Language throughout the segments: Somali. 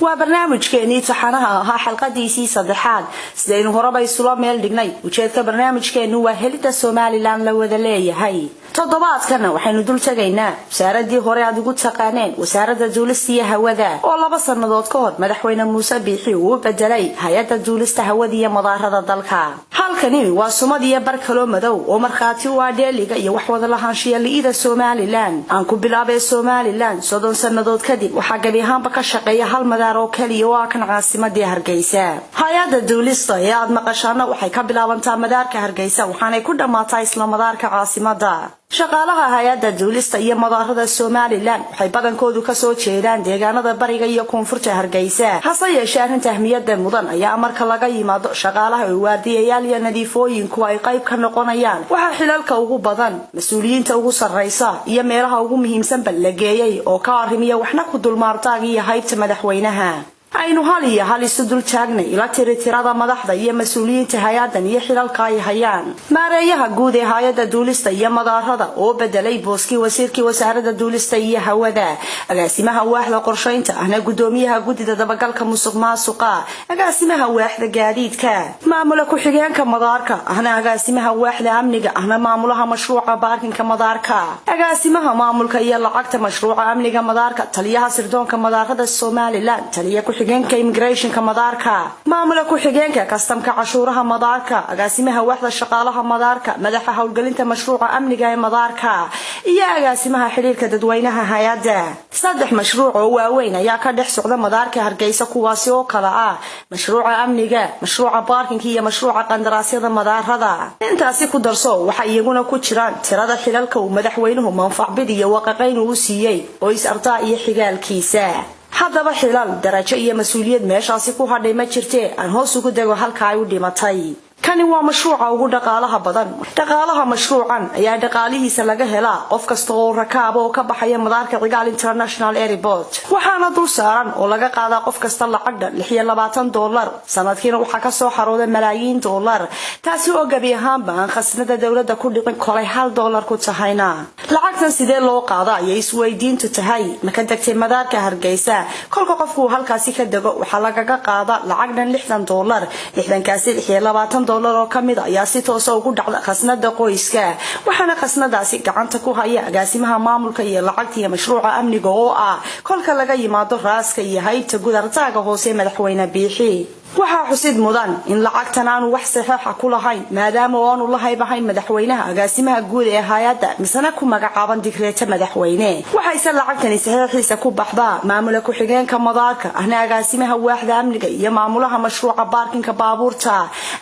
وبرنامجكeenii taxanaha ahaa xalqadiisii saddexaad sidaynu horeba isula meel dhignay ujeedka barnaamijkeenu waa helida Soomaaliland la wada leeyahay toddobaadkana waxaynu dul tagaynaa wasaaradii hore aad ugu taqaaneen wasaaradda duulista iyo hawada oo 2 sanadood ka hor madaxweyne Muuse Biixi uu bedelay hay'adda duulista hawada iyo madaarada dalka halkani waa sumad iyo barkalo madow oo markhaati u ah dheeliga iyo wax wada lahaanshiya liida Soomaaliland aan ku bilaabay Soomaaliland 30 sanadood kadib waxa gabi ahaanba ka shaqeeya hal oo kaliya waa kan caasimadda Hargeysa hay'adda duulista ee aad maqashaana waxay ka bilaabantaa madaarka Hargeysa waxaanay ku dhamaataa isla madaarka caasimadda shaqaalaha hay'adda duulista iyo madaarada Soomaaliland waxay badankoodu ka soo jeedaan deegaanada bariga iyo koonfurta Hargeysa hase yeeshee arrinta ahmiyadda mudan ayaa marka laga yimaado shaqaalaha waardiyayaal iyo nadiifooyinku ay qayb ka noqonayaan waxa xilalka ugu badan mas'uuliyiinta ugu sarreysa iyo meelaha ugu muhiimsan la geeyay oo ka arrimiya waxna ku dulmaartaag iyo haybta madaxweynaha aynu hal isu dul taagnay ila tirada madaxda iyo mas'uuliyiinta hay'addan iyo xilalka ay hayaan maareeyaha guud ee hay'adda duulista iyo madaarada oo bedelay booskii wasiirkii wasaaradda duulista iyo hawada agaasimaha waaxda qorsheynta ahna gudoomiyaha gudida dabagalka musuqmaasuqa agaasimaha waaxda gaadiidka maamulka ku xigeenka madaarka ahna agaasimaha waaxda amniga ahna maamulaha mashruuca baarkinka madaarka agaasimaha maamulka iyo lacagta mashruuca amniga madaarka taliyaha sirdoonka madaarada Soomaaliland taliyaha immigrationka madaarka maamulka ku xigeenka kastamka cashuuraha madaarka agaasimaha waaxda shaqaalaha madaarka madaxa hawlgelinta mashruuca amniga ee madaarka iyo agaasimaha xiriirka dadweynaha hay'adda saddex mashruuc oo waaweyn ayaa ka dhex socda madaarka Hargeysa kuwaasi oo kala ah mashruuca amniga mashruuca baarkinka iyo mashruuca qandaraasyada madaarada intaasi ku darso waxa iyaguna ku jiraan tirada xilalka uu madaxweynuhu manfac iyo waqaqayn uu siiyay oo is ardaa iyo xigaalkiisa haddaba xilal darajo iyo mas'uuliyad meeshaasi ku hadhay ma jirtee aan hoos ugu dago halka ay u dhimatay kani waa mashruuca ugu dhaqaalaha badan dhaqaalaha mashruucan ayaa dhaqaalihiisa laga helaa qof kasta oo rakaab oo ka baxaya madaarka Cigaal International Airport waxaana dul saaran oo laga qaadaa qof kasta lacag $26 sanadkiina waxa ka soo xarooday malaayiin dollar taasi oo gabi ahaanba aan khasnada dawladda ku dhicin kolay $1 ku tahayna lacagtan sidee loo qaadaa ayay isweydiintu tahay marka degtay madaarka Hargeysa kolka qofku halkaasi ka dago waxa laga qaadaa lacag dhan $60 $60kaasi $20 oo kamid ayaa si toos ah ugu dhacda khasnada qoyska waxaana khasnadaasi gacanta ku haya agaasimaha maamulka iyo lacagta iyo mashruuca amniga oo ah kolka laga yimaado raaska iyo haybta gudartaaga hoose madaxweyne Biixi waxa xusid mudan in lacagtan aanu wax saxiix ah ku lahayn maadaama aanu la haybahayn madaxweynaha agaasimaha guud ee hay'adda misana ku magacaaban digreeta madaxweyne waxayse lacagtani saxiixiisa ku baxdaa maamulka ku xigeenka madaarka ahna agaasimaha waaxda amniga iyo maamulaha mashruuca baarkinka baabuurta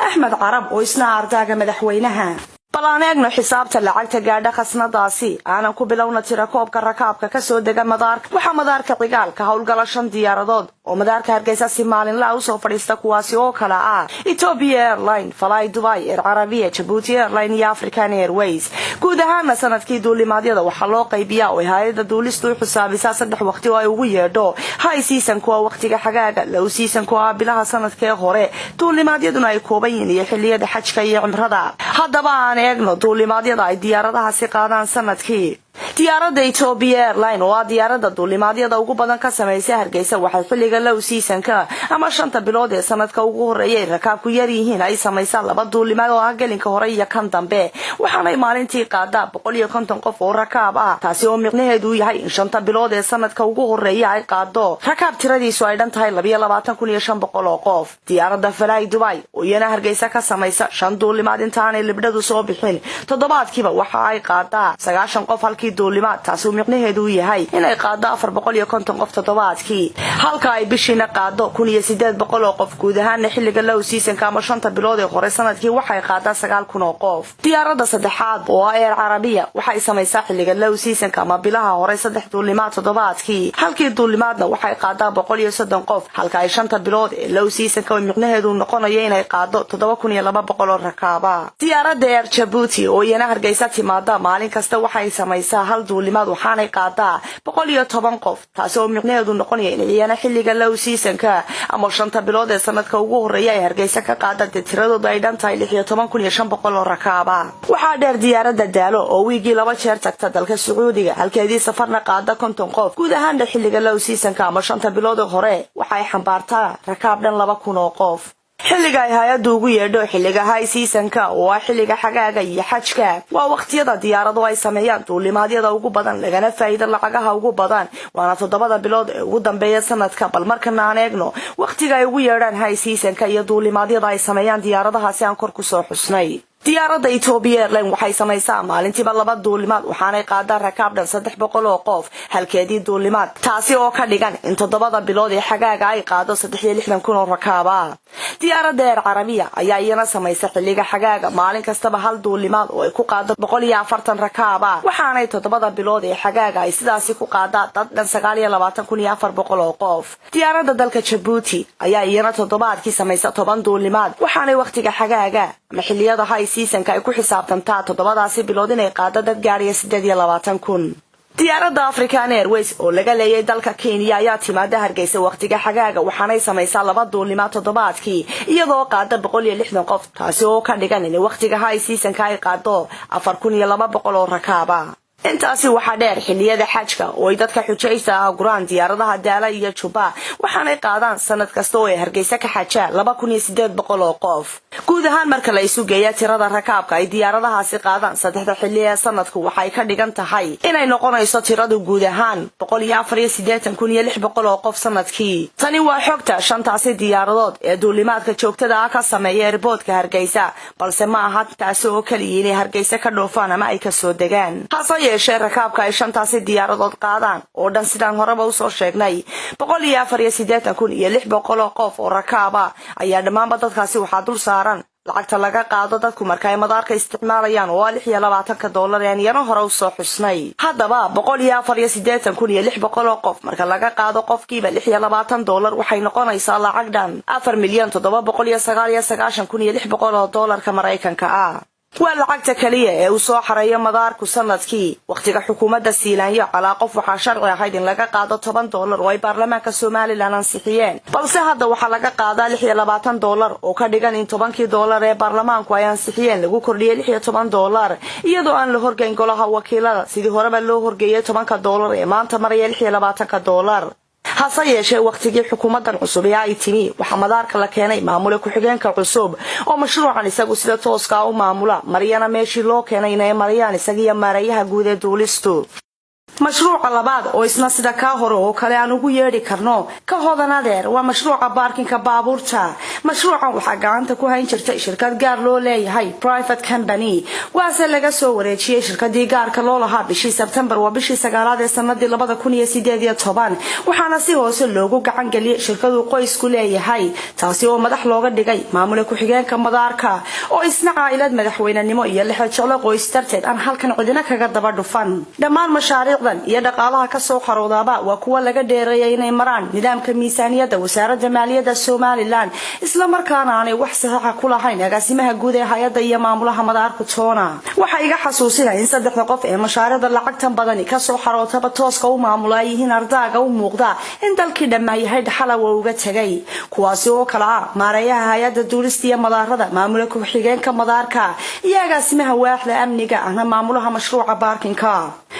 Axmed Carab oo isna ardaaga madaxweynaha balaanegno xisaabta lacagta gaadha khasnadaasi aanan ku bilowna tira koobka rakaabka ka soo dega madaarka waxa madaarka Cigaal ka hawlgala 5 diyaaradood oo madaarka Hargeysa si maalinle ah u soo fadhiista kuwaasi oo kala ah Ethiopia Airlines Fly Dubai Air Arabia Djibouti Airlines iyo African Airways guud ahaan sanadkii duulimaadyada waxa loo qaybiyaa oo hay'adda duulistu u xisaabisaa 3 waqti oo ay ugu yeedho high season kuwa waqtiga xagaaga low season kuwa bilaha sanadkii hore duulimaadyaduna ay kooban yihiin xilliyada xajka iyo cumrada haddaba eegno duulimaadyada ay diyaaradaha si qaadaan sanadkii diyaaradda Ethiopia Airlines oo diyaaradda duulimaadyada ugu badan ka sameysay Hargeysa waxay xilliga low season-ka ama 5 bilood ee sanadka ugu horeeyay rakaabku yar yihiin ay sameeysaa 2 duulimaad oo ah gelinka hore iyo kan dambe waxaana maalintii qaadaa 150 qof oo rakaab ah taasi oo micnaheedu yahay in 5 bilood ee sanadka ugu horeeyay ay qaado rakaab tiradiisu ay dhan tahay 22,500 oo qof diyaaradda Fly Dubai oo iyana Hargeysa ka sameysa 5 duulimaad intaanay libdhadu soo bixin toddobaadkiiba waxa ay qaadaa 9 qof halkii duulimaad taasi oo micnaheedu yahay in ay qaado 450 qof toddobaadkii halka ay bishiina qaado 1,800 oo qof guud ahaan xilliga low season-ka ama 5 bilood ee hore sanadkii waxay qaadaa 9,000 oo qof diyaaradda saddexaad oo Air Arabia waxay sameysaa xilliga low season-ka ama bilaha hore 3 duulimaad toddobaadkii halkii duulimaadna waxay qaadaa 130 qof halka ay 5 bilood ee low season-ka micnaheedu noqonayo in ay qaado 7,200 oo rakaab diyaaradda Air Djibouti oo iyana Hargeysa timaada maalin kasta waxay sameysaa hal duulimaad waxaanay qaadaa 110 qof taasi oo micnaheedu noqonaya in iyana xilliga low seasonka ama 5 bilood ee sanadka ugu horeeya ay Hargeysa ka qaadada tiradooda ay dhan tahay 16500 oo rakaaba waxa dheer diyaaradda Daalo oo wiigi laba jeer tagta dalka Sacuudiga halkeedii safarna qaada 50 qof guud ahaan xilliga low seasonka ama 5 bilood hore waxay xambaartaa rakaab dhan 2000 oo qof xilliga ay hay'addu ugu yeedho xilliga high seasonka oo xilliga xagaaga iyo xajka waa waqtiyada diyaaradu ay sameeyaan duulimaadyada ugu badan lagana faa'iido lacagaha ugu badan waana 7 bilood ee ugu dambeeya sanadka bal markana aan eegno waqtiga ay ugu yeedhaan high seasonka iyo duulimaadyada ay sameeyaan diyaaradahaasi aan kor ku soo xusnay diyaaradda Ethiopia Airlines waxay samaysaa maalintiiba 2 duulimaad waxaanay qaadaa rakaab dhan 300 oo qof halkeedii duulimaad taasi oo ka dhigan in 7 bilood ee xagaaga ay qaado 360,000 oo rakaab ah diyaaradda Air Arabia ayaa iyana samaysa xilliga xagaaga maalin kastaba hal duulimaad oo ay ku qaado 140 rakaab ah waxaanay 7 bilood ee xagaaga ay sidaasi ku qaadaa dad dhan 29,400 oo qof diyaaradda dalka Djibouti ayaa iyana toddobaadkii samaysa 10 duulimaad waxaanay waqtiga xagaaga ama xilliyada high seasonka ay ku xisaabtantaa 7 bilood inay qaado dad gaaraya 28,000 diyaaradda African Airways oo laga leeyahay dalka Kenya ayaa timaada Hargeysa waqtiga xagaaga waxaanay samaysaa 2 duulimaad toddobaadkii iyadoo qaada 160 qof taasi oo ka dhigan in waqtiga high seasonka ay qaado 4200 oo rakaab ah intaasi waxa dheer xilliyada xajka oo ay dadka xujaysta ah guraan diyaaradaha Daala iyo Juba waxaanay qaadaan sanad kasta oo ay Hargeysa ka xajaa 2800 oo qof guud ahaan marka la isu geeyo tirada rakaabka ay diyaaradahaasi qaadaan saddexda xilli ee sanadku waxay ka dhigan tahay inay noqonayso tiradu guud ahaan 184,600 oo qof sanadkii tani waa xogta shantaasi diyaaradood ee duulimaadka joogtada ah ka sameeya airportka Hargeysa balse ma aha taasi oo kaliya inay Hargeysa ka dhoofaan ama ay ka soo degaan yeeshay rakaabka ay shantaasi diyaaradood qaadaan oo dhan sidaan horeba u soo sheegnay 184,600 oo qof oo rakaaba ayaa dhammaanba dadkaasi waxaa dul saaran lacagta laga qaado dadku marka ay madaarka isticmaalayaan oo $26 aan yana hore u soo xusnay haddaba 184,600 oo qof marka laga qaado qofkiiba $26 waxay noqonaysaa lacag dhan $4,799,600 Mareykanka ah waa lacagta kaliya ee uu soo xareeyo madaarku sanadkii waqtiga xukuumadda Siilaanyo calaa qof waxa sharci ahayd in laga qaado $10 oo ay baarlamaanka Soomaaliland ansixiyeen balse hadda waxa laga qaadaa $26 oo ka dhigan in $10 ee baarlamaanku ay ansixiyeen lagu kordhiyay $16 iyadoo aan la horgeyn golaha wakiilada sidii horeba loo horgeeyay $10 ee maanta maraya $26 hase yeeshee waqtigii xukuumaddan cusub ee ay timi waxa madaarka la keenay maamule ku-xigeenka cusub oo mashruucan isagu sida tooska u maamula mariyana meeshii loo keenay inay mariyaan isagiyo maareeyaha guud ee duulistu mashruuca labaad oo isna sida ka hore oo kale aan ugu yeedhi karno ka hodanadeer waa mashruuca baarkinka baabuurta mashruucan waxa gacanta ku hayn jirtay shirkad gaar loo leeyahay private company waase laga soo wareejiyay shirkadii gaarka loo lahaa bishii September waa bishii 9aad ee sanadii 2018 waxaana si hoose loogu gacan galiyay shirkadu qoysku leeyahay taasi oo madax looga dhigay maamule ku-xigeenka madaarka oo isna caa'ilad madaxweynenimo iyo lix jeclo qoys darteed aan halkan cidina kaga daba dhufan dhammaan mashaariicda iyo dhaqaalaha ka soo xaroodaba waa kuwa laga dheereeyay inay maraan nidaamka miisaaniyadda wasaaradda maaliyadda Soomaaliland isla markaana aanay wax sax ku lahayn agaasimaha guud ee hay'adda iyo maamulaha madaarka toona waxa iga xasuusinaya in saddexda qof ee mashaariicda lacagtan badani ka soo xarootaba tooska u maamulay yihiin ardaaga u muuqda in dalkii dhammaayay xalawa uga tagay kuwaasi oo kala ah maareeyaha hay'adda duulista iyo madaarada maamulka ku-xigeenka madaarka iyo agaasimaha waaxda amniga ahna maamulaha mashruuca baarkinka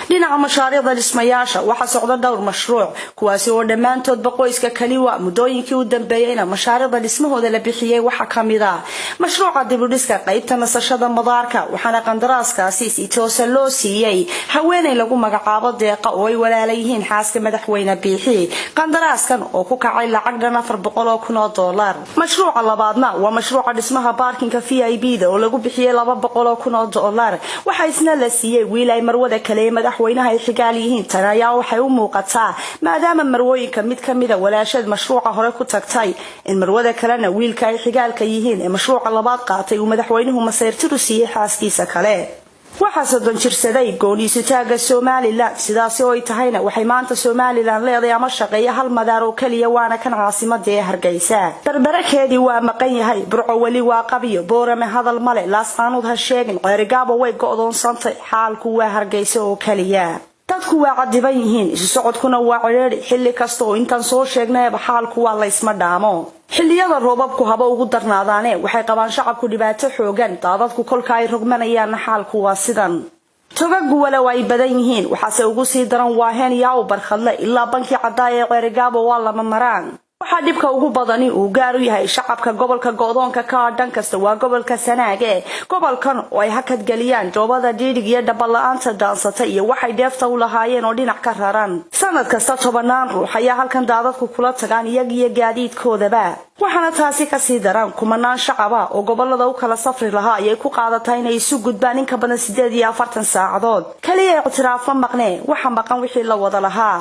dhinaca mashaariicda dhismayaasha waxa socda dhowr mashruuc kuwaasi oo dhammaantoodba qoyska kaliya muddooyinkii u dambeeyayna mashaariicda dhismahooda la bixiyay waxa kamid ah mashruuca dib u dhiska qaybta nasashada madaarka waxaana qandaraaskaasi si toos ah loo siiyay haweeney lagu magacaabo Deeqa oo ay walaalayeen xaaska madaxweyne Biixi qandaraaskan oo ku kacay lacag dhan $400,000 mashruuca labaadna waa mashruuca dhismaha baarkinka VIP-da oo lagu bixiyay $200,000 waxa isna la siiyay wiilay marwada kale madaxweynaha ay xigaal yihiin tan ayaa waxay u muuqataa maadaama marwooyinka mid kamida walaashad mashruuca hore ku tagtay in marwada kalena wiilka ay xigaalka yihiin ee mashruuca labaad qaatay uu madaxweynuhu masayrtiru siiyay xaaskiisa kale waxa soddon jirsaday gooniisutaaga Somaliland sidaas oo ay tahayna waxay maanta Somaliland leedahay ama shaqeeya hal madaar oo kaliya waana kan caasimadda Hargeysa barbarakeedii waa maqan yahay burco wali waa qabiyo boorame hadal male laasqaanud ha sheegin qeerigaabo way go'doonsantay xaalku waa Hargeysa oo kaliya dadku waa cadiban yihiin isu socodkuna waa cireeri xilli kasta oo intaan soo sheegnayba xaalku waa la isma dhaamo xilliyada roobabku haba ugu darnaadaane waxay qabaan shacabku dhibaato xoogan daadadku kolka ay rogmanayaan xaalku waa sidan togagu wala way badan yihiin waxaase ugu sii daran waaheen yaa u barkhadle ilaa banki cadaa ee qeerigaabo waa lama maraan waxa dhibka ugu badani uu gaar u yahay shacabka gobolka go'doonka ka dhan kasta waa gobolka Sanaag ee gobolkan oo ay hakad galiyaan joobada dhiig iyo dhabala'aanta daansata iyo waxay dheefta u lahaayeen oo dhinac ka raran sanad kasta 10 ruux ayaa halkan daadadku kula tagaan iyaga gaadiidkoodaba waxaana taasi ka sii daran kumanaan shacaba oo gobolada u kala safri lahaa ay ku qaadataa inay isu gudbaan in ka badan 48 saacadood kaliya ictiraaf ma maqnee waxa maqan wixii la wada lahaa